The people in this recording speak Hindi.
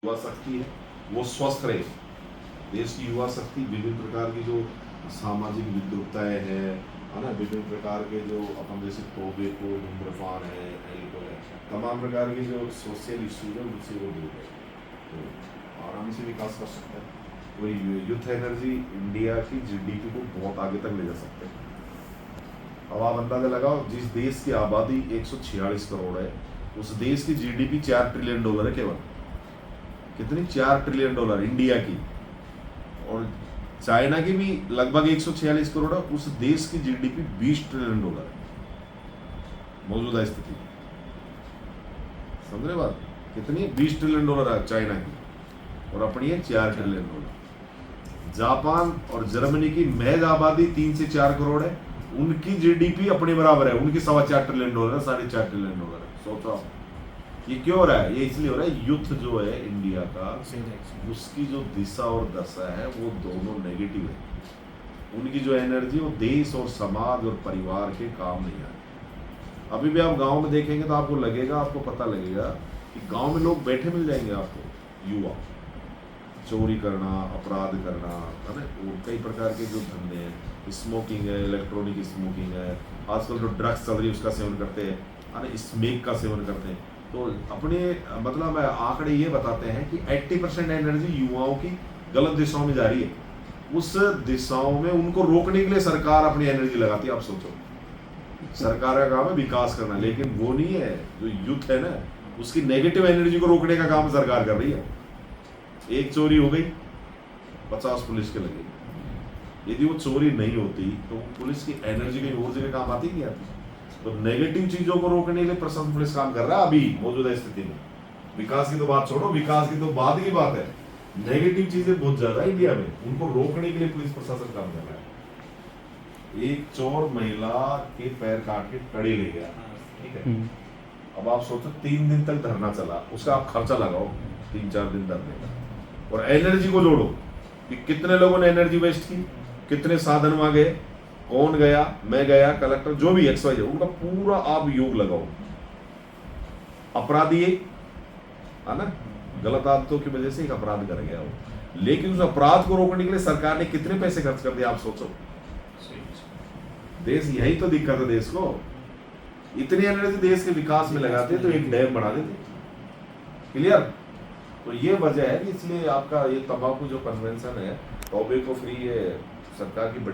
युवा शक्ति है वो स्वस्थ रहे। देश की युवा शक्ति विभिन्न प्रकार की जो सामाजिक विद्रुपताएं है ना, विभिन्न प्रकार के जो अपन जैसे टोबैको, धूम्रपान है, एल्कोहल है, तमाम प्रकार के जो सोशल इश्यूज है उनसे वो दूर है, तो आराम से विकास कर सकता है। वही यूथ एनर्जी इंडिया की जीडीपी को बहुत आगे तक ले जा सकते हैं। अब आप अंदाजा लगाओ, जिस देश की आबादी 146 करोड़ है उस देश की जीडीपी $4 ट्रिलियन है केवल। कितनी? $4 ट्रिलियन इंडिया की। और चाइना की भी लगभग 146 करोड़ है, उस देश की जीडीपी $20 ट्रिलियन है मौजूदा स्थिति। समझ रहे बात कितनी? $20 ट्रिलियन है चाइना की, और अपनी है $4 ट्रिलियन। जापान और जर्मनी की महज आबादी 3 से 4 करोड़ है, उनकी जीडीपी अपने बराबर है, उनकी $4.25 ट्रिलियन है, $4.5 ट्रिलियन है। सोचो ये क्यों हो रहा है? ये इसलिए हो रहा है, युद्ध जो है इंडिया का, उसकी जो दिशा और दशा है वो दोनों नेगेटिव है। उनकी जो एनर्जी वो देश और समाज और परिवार के काम नहीं आती। अभी भी आप गांव में देखेंगे तो आपको लगेगा, आपको पता लगेगा कि गांव में लोग बैठे मिल जाएंगे आपको, युवा। चोरी करना, अपराध करना, है ना, और कई प्रकार के जो धंधे हैं, स्मोकिंग है, इलेक्ट्रॉनिक स्मोकिंग है, आजकल जो ड्रग्स चल रही है उसका सेवन करते हैं, है ना, स्मेक का सेवन करते हैं। तो अपने मतलब आंकड़े ये बताते हैं कि 80% एनर्जी युवाओं की गलत दिशाओं में जा रही है। उस दिशाओं में उनको रोकने के लिए सरकार अपनी एनर्जी लगाती है। आप सोचो, सरकार का काम है विकास करना, लेकिन वो नहीं है, जो यूथ है ना उसकी नेगेटिव एनर्जी को रोकने का काम सरकार कर रही है। एक चोरी हो गई, 50 पुलिस के लगे। यदि वो चोरी नहीं होती तो पुलिस की एनर्जी कहीं और जगह काम आती नहीं आती। तो नेगेटिव चीजों को रोकने के लिए प्रशासन पुलिस काम कर रहा है अभी मौजूदा स्थिति में। विकास की तो बात छोड़ो, विकास की तो बाद की बात है, नेगेटिव चीजें बहुत ज्यादा इंडिया में, उनको रोकने के लिए पुलिस प्रशासन काम कर रहा है। एक चोर महिला के पैर काट के टड़ी ले गया, ठीक है। अब आप सोचो 3 दिन तक धरना चला, उसका आप खर्चा लगाओ 3-4 दिन धरने का, और एनर्जी को जोड़ो कि कितने लोगों ने एनर्जी वेस्ट की, कितने साधन वहां गए, कौन गया, मैं गया, कलेक्टर, जो भी XYZ, उनका पूरा आप योग लगाओ। अपराधी है ना, गलत आदतों की वजह से एक अपराध कर गया वो, लेकिन उस अपराध को रोकने के लिए सरकार ने कितने पैसे खर्च कर दिए आप सोचो। देश, यही तो दिक्कत है देश को। इतनी एनर्जी देश के विकास में लगाते तो एक डैम बना देते। क्लियर? तो ये वजह है कि इसलिए आपका ये तंबाकू जो कन्वेंशन है, टोबैको फ्री है, सरकार की